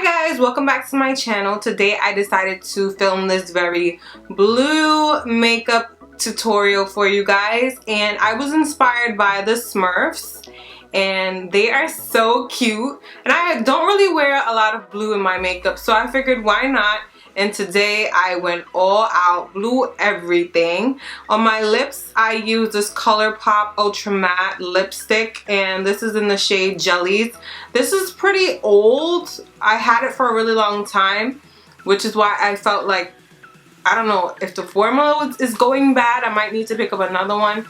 Hi guys, welcome back to my channel. Today I decided to film this very blue makeup tutorial for you guys, and I was inspired by the Smurfs and they are so cute, and I don't really wear a lot of blue in my makeup, so I figured why not. And today I went all out, blue everything. On my lips I used this Colourpop Ultra Matte lipstick, and this is in the shade Jellies. This is pretty old. I had it for a really long time, which is why I felt like, I don't know, if the formula is going bad, I might need to pick up another one.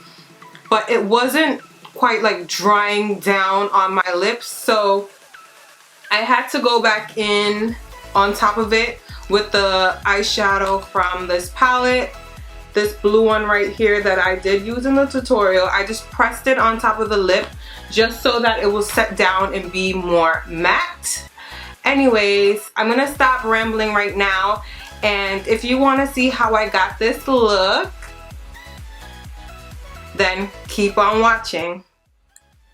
But it wasn't quite like drying down on my lips, so I had to go back in on top of it with the eyeshadow from this palette, this blue one right here that I did use in the tutorial. I just pressed it on top of the lip just so that it will set down and be more matte. Anyways, I'm gonna stop rambling right now, and if you want to see how I got this look, then keep on watching.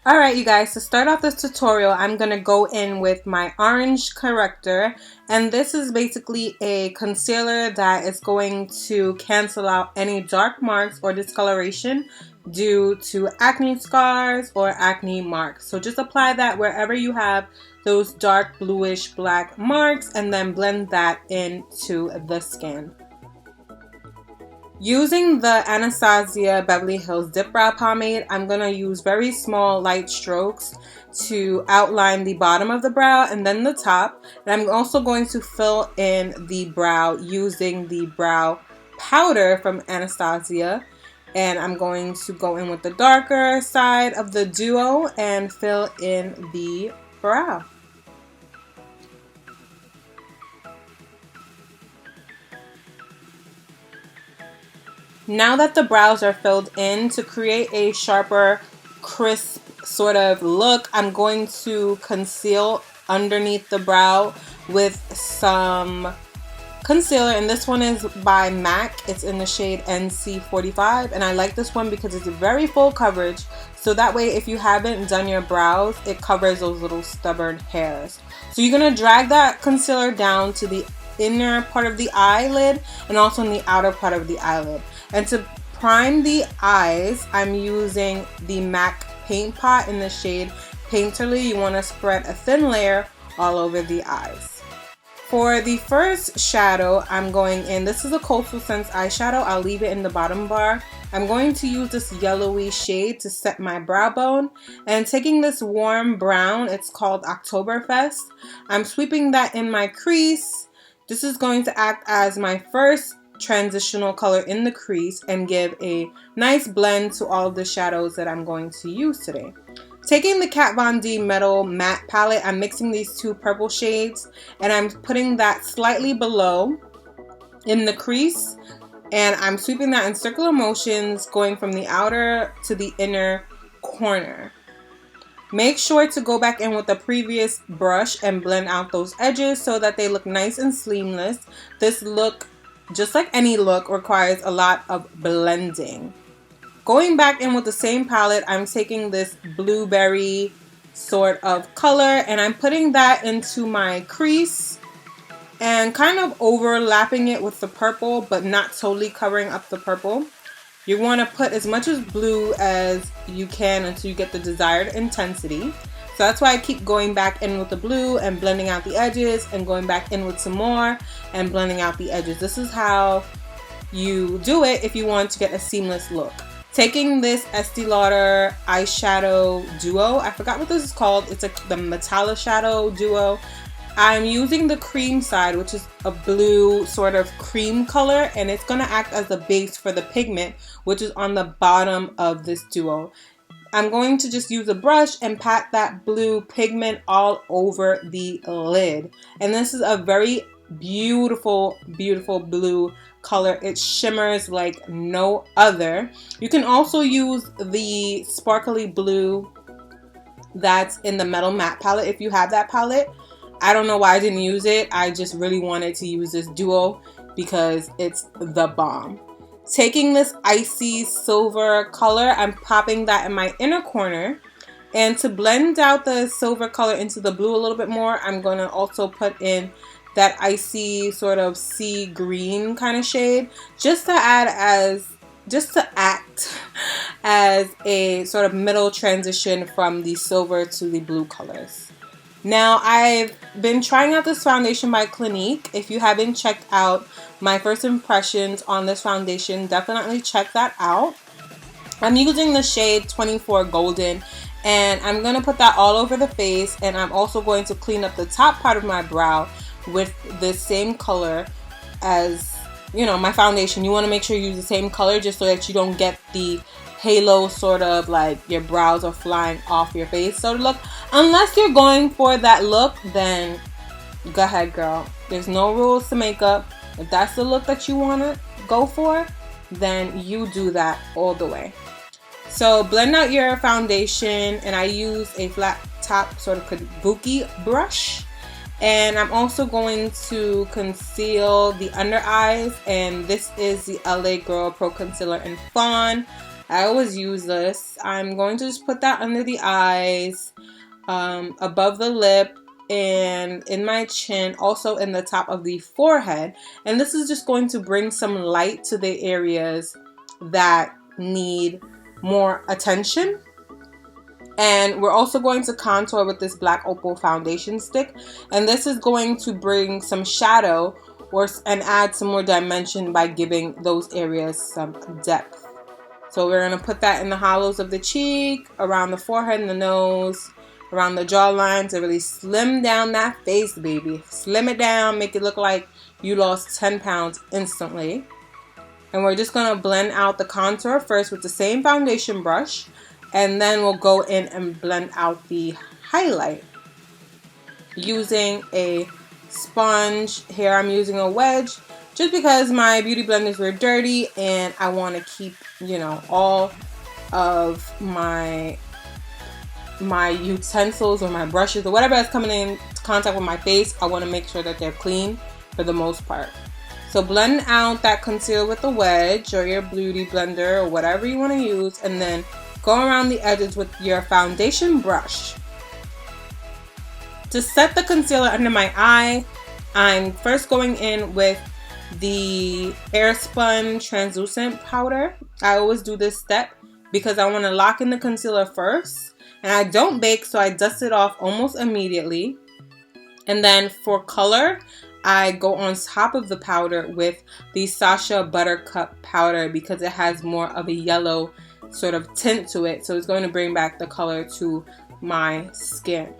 Alright you guys, to start off this tutorial, I'm going to go in with my orange corrector, and this is basically a concealer that is going to cancel out any dark marks or discoloration due to acne scars or acne marks. So just apply that wherever you have those dark bluish black marks and then blend that into the skin. Using the Anastasia Beverly Hills Dip Brow Pomade, I'm going to use very small light strokes to outline the bottom of the brow and then the top. And I'm also going to fill in the brow using the brow powder from Anastasia. And I'm going to go in with the darker side of the duo and fill in the brow. Now that the brows are filled in, to create a sharper, crisp sort of look, I'm going to conceal underneath the brow with some concealer, and this one is by MAC. It's in the shade NC45, and I like this one because it's very full coverage, so that way if you haven't done your brows, it covers those little stubborn hairs. So you're going to drag that concealer down to the inner part of the eyelid and also in the outer part of the eyelid. And to prime the eyes, I'm using the MAC Paint Pot in the shade Painterly. You want to spread a thin layer all over the eyes. For the first shadow, I'm going in, this is a Coastal Scents eyeshadow. I'll leave it in the bottom bar. I'm going to use this yellowy shade to set my brow bone. And taking this warm brown, it's called Oktoberfest, I'm sweeping that in my crease. This is going to act as my first transitional color in the crease and give a nice blend to all of the shadows that I'm going to use today. Taking the Kat Von D Metal Matte Palette, I'm mixing these two purple shades and I'm putting that slightly below in the crease, and I'm sweeping that in circular motions going from the outer to the inner corner. Make sure to go back in with the previous brush and blend out those edges so that they look nice and seamless. This look, just like any look, requires a lot of blending. Going back in with the same palette, I'm taking this blueberry sort of color and I'm putting that into my crease and kind of overlapping it with the purple, but not totally covering up the purple. You want to put as much as blue as you can until you get the desired intensity. So that's why I keep going back in with the blue and blending out the edges and going back in with some more and blending out the edges. This is how you do it if you want to get a seamless look. Taking this Estee Lauder eyeshadow duo, I forgot what this is called, it's the Metallishadow duo. I'm using the cream side, which is a blue sort of cream color, and it's going to act as the base for the pigment, which is on the bottom of this duo. I'm going to just use a brush and pat that blue pigment all over the lid. And this is a very beautiful, beautiful blue color. It shimmers like no other. You can also use the sparkly blue that's in the Metal Matte palette if you have that palette. I don't know why I didn't use it. I just really wanted to use this duo because it's the bomb. Taking this icy silver color, I'm popping that in my inner corner And to blend out the silver color into the blue a little bit more, I'm going to also put in that icy sort of sea green kind of shade, just to act as a sort of middle transition from the silver to the blue colors. Now, I've been trying out this foundation by Clinique. If you haven't checked out my first impressions on this foundation, definitely check that out. I'm using the shade 24 Golden, and I'm going to put that all over the face, and I'm also going to clean up the top part of my brow with the same color as, you know, my foundation. You want to make sure you use the same color just so that you don't get the halo, sort of like your brows are flying off your face sort of look. Unless you're going for that look, then go ahead, girl. There's no rules to makeup. If that's the look that you want to go for, then you do that all the way. So blend out your foundation, and I use a flat top sort of kabuki brush. And I'm also going to conceal the under eyes, and this is the LA Girl Pro Concealer in Fawn. I always use this. I'm going to just put that under the eyes, above the lip, and in my chin, also in the top of the forehead. And this is just going to bring some light to the areas that need more attention. And we're also going to contour with this black opal foundation stick, and this is going to bring some shadow and add some more dimension by giving those areas some depth. So we're going to put that in the hollows of the cheek, around the forehead and the nose, around the jawline, to really slim down that face, baby. Slim it down, make it look like you lost 10 pounds instantly. And we're just going to blend out the contour first with the same foundation brush. And then we'll go in and blend out the highlight using a sponge. Here I'm using a wedge just because my beauty blenders were dirty and I want to keep, you know, all of my utensils or my brushes or whatever that's coming in contact with my face. I want to make sure that they're clean for the most part. So blend out that concealer with a wedge or your beauty blender or whatever you want to use, and then go around the edges with your foundation brush. To set the concealer under my eye, I'm first going in with the Airspun translucent powder. I always do this step because I want to lock in the concealer first. And I don't bake, so I dust it off almost immediately. And then for color, I go on top of the powder with the Sacha Buttercup powder because it has more of a yellow sort of tint to it, so it's going to bring back the color to my skin.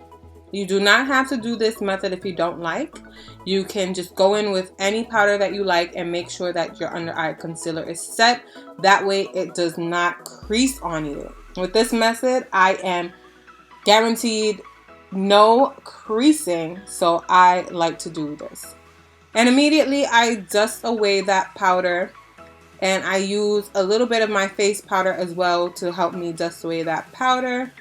You do not have to do this method if you don't like. You can just go in with any powder that you like and make sure that your under eye concealer is set. That way it does not crease on you. With this method, I am guaranteed no creasing, so I like to do this. And immediately I dust away that powder, and I use a little bit of my face powder as well to help me dust away that powder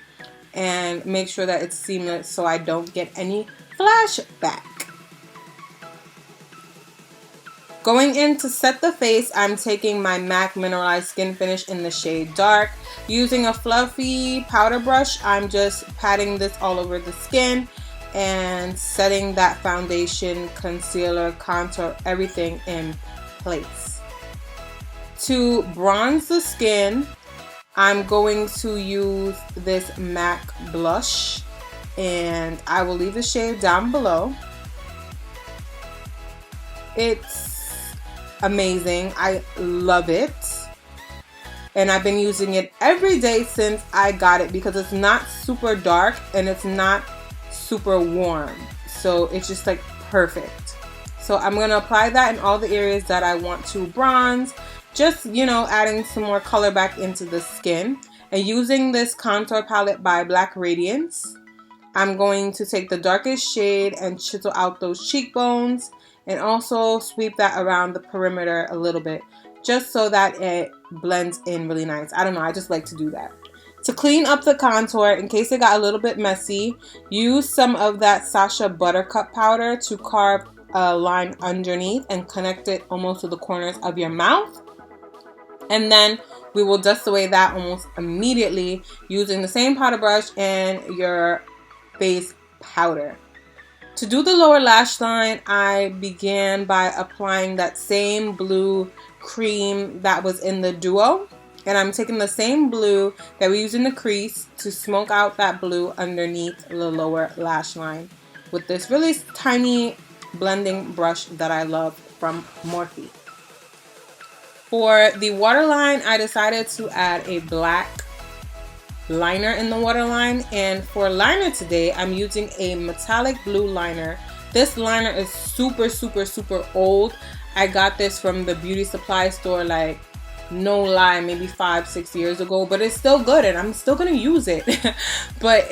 and make sure that it's seamless so I don't get any flashback. Going in to set the face, I'm taking my MAC Mineralize Skin Finish in the shade Dark. Using a fluffy powder brush, I'm just patting this all over the skin and setting that foundation, concealer, contour, everything in place. To bronze the skin, I'm going to use this MAC blush, and I will leave the shade down below. It's amazing. I love it. And I've been using it every day since I got it because it's not super dark and it's not super warm. So it's just like perfect. So I'm going to apply that in all the areas that I want to bronze. Just, you know, adding some more color back into the skin. And using this contour palette by Black Radiance, I'm going to take the darkest shade and chisel out those cheekbones. And also sweep that around the perimeter a little bit, just so that it blends in really nice. I don't know, I just like to do that. To clean up the contour, in case it got a little bit messy, use some of that Sacha Buttercup powder to carve a line underneath and connect it almost to the corners of your mouth. And then we will dust away that almost immediately using the same powder brush and your face powder. To do the lower lash line, I began by applying that same blue cream that was in the duo. And I'm taking the same blue that we use in the crease to smoke out that blue underneath the lower lash line with this really tiny blending brush that I love from Morphe. For the waterline, I decided to add a black liner in the waterline, and for liner today I'm using a metallic blue liner. This liner is super old. I got this from the beauty supply store, like no lie, maybe 5-6 years ago, but it's still good and I'm still gonna use it. But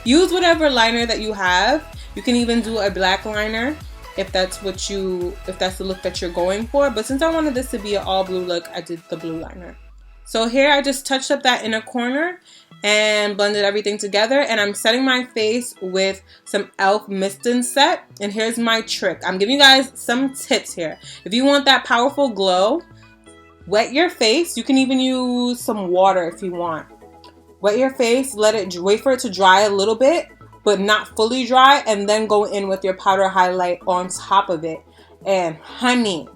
use whatever liner that you have. You can even do a black liner if that's the look that you're going for, but since I wanted this to be an all blue look, I did the blue liner. So here I just touched up that inner corner and blended everything together, and I'm setting my face with some e.l.f. Mist and Set. And here's my trick. I'm giving you guys some tips here. If you want that powerful glow, wet your face. You can even use some water if you want. Wet your face, wait for it to dry a little bit, but not fully dry, and then go in with your powder highlight on top of it. And honey,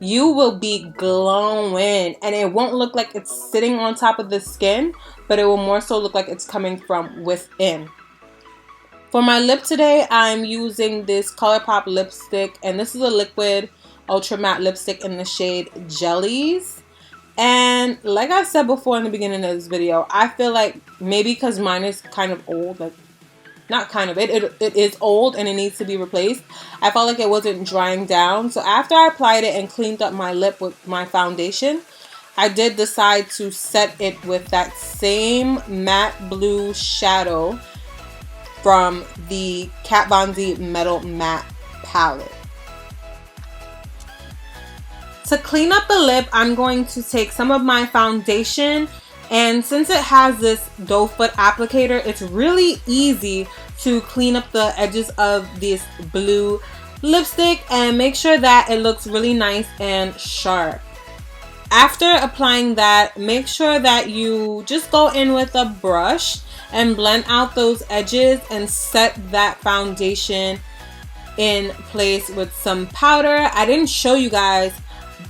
you will be glowing, and it won't look like it's sitting on top of the skin, but it will more so look like it's coming from within. For my lip today, I'm using this Colourpop lipstick, and this is a liquid ultra matte lipstick in the shade Jellies. And like I said before in the beginning of this video, I feel like maybe because mine is kind of old, like not kind of, it is old and it needs to be replaced. I felt like it wasn't drying down. So after I applied it and cleaned up my lip with my foundation, I did decide to set it with that same matte blue shadow from the Kat Von D Metal Matte palette. To clean up the lip, I'm going to take some of my foundation, and since it has this doe foot applicator, it's really easy to clean up the edges of this blue lipstick and make sure that it looks really nice and sharp. After applying that, make sure that you just go in with a brush and blend out those edges and set that foundation in place with some powder. I didn't show you guys,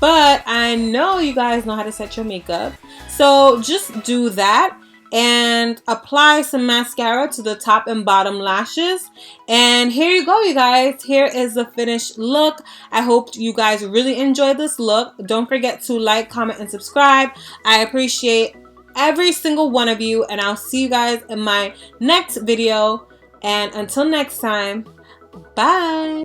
but I know you guys know how to set your makeup. So just do that and apply some mascara to the top and bottom lashes. And here you go, you guys. Here is the finished look. I hope you guys really enjoyed this look. Don't forget to like, comment, and subscribe. I appreciate every single one of you, and I'll see you guys in my next video. And until next time, bye.